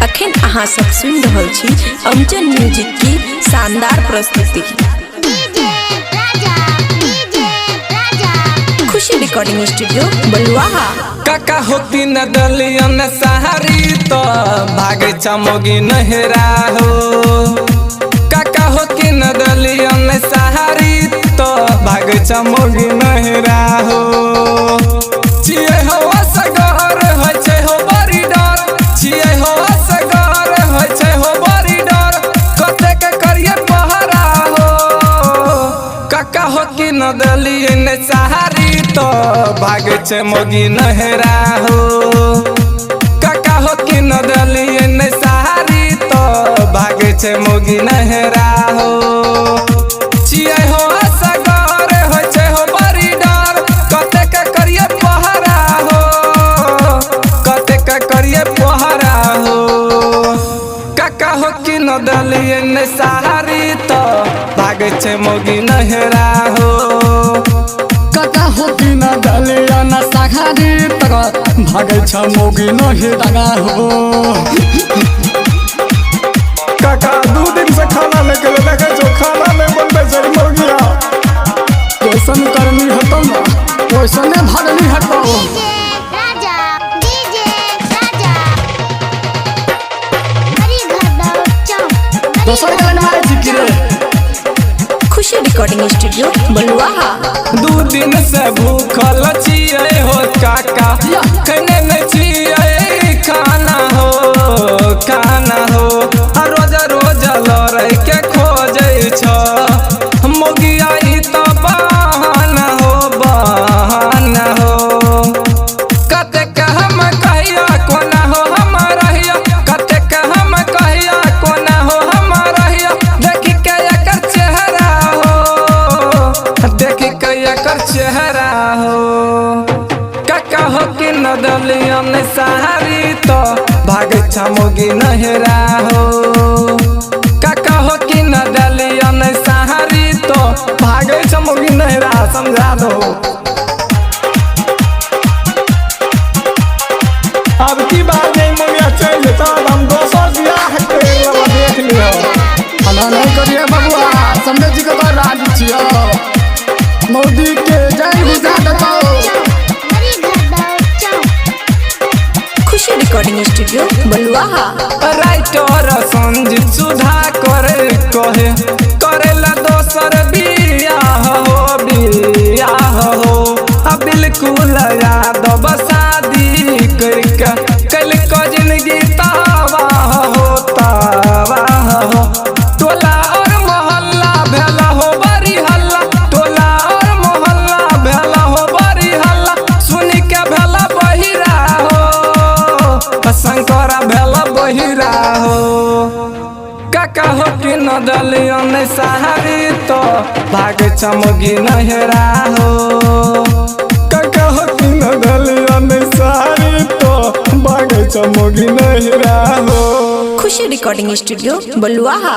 अखन अहाँ सब सुन रहल छी अमजन म्यूजिक की शानदार प्रस्तुति। खुशी रिकॉर्डिंग स्टूडियो बलुआहा। काका होती न दलियन सहारी तो भागे चमोगी नहरा हो। काका होती न दलियन सहारी तो भागे चमोगी नहरा हो। छिए हो असगर होय छै हो बड़ी डर, छिए हो असगर होय छै हो बड़ी डर, कते के करिए पहरा हो। काका होती न दलियन सहारी तो भागे छै मोगी नहरा हो। काका हो कि न दलियन सहारी तो भागे छै मोगी नहरा हो। छिए हो असगर होय छै हो बड़ी डर, कते के करिए पहरा हो, कते के करिए पहरा हो। काका हो कि न दलियन सहारी तो भागे छै मोगी नहरा हो। काका होती न दलियन सहारी तक भागे छ मोगी नहरा हो। काका 2 दिन से खाना लेके देखे छो, खाना नहीं बनबे छै मुर्गिया। कैसन करनी हतो ना वैसने भागनी हतो। दोसर गलन मारे छी रे। खुशी रिकॉर्डिंग स्टूडियो बलुआहा। 2 दिन से भूखल छिए हो काका, खने न छिए खाना हो, खाना हो। रोज रोज लड़ै के खोजै छ मोगिया ई तो बहाना हो, बहाना हो। कते के हम कहिया कोना हो हम रहिया, कते के हम कहिया कोना हो हम रहिया। देखि के एकर चेहरा हो, देखि के एकर चेहरा हो। काका हो कि न दलियन सहारी तो भागे छ मोगी नहरा हो। काका हो कि न दलियन सहारी तो भागे छ मोगी नहरा, समझा दो। अब की बात नहीं मुर्गिया चल जेता, हम दोसर बियाह के लगा देख लियो। हला नहीं करिए बबुआ, संजय जी के तो राज छियो। मोदी के जय बुझा दतो। खुशी रिकॉर्डिंग स्टूडियो बलुआहा। राइटर संजीत सुधा करे कहे करेला दोसर बियाह हो, बियाह हो। अब बिल्कुल यादव शादी करके कल को जिंदगी तबाह हो, तबाह हो। टोला और मोहल्ला भेला हो बड़ी हल्ला, टोला और मोहल्ला भेला हो बड़ी हल्ला। सुनी के भेला बहिरा हो, शंकरा भेला बहिरा हो। काका हो कि न दलियन सहारी तो भागे छ मोगी नहरा हो। काका हो कि न दलियन सहारी तो भागे छ मोगी नहरा हो। खुशी रिकॉर्डिंग स्टूडियो बलुआहा।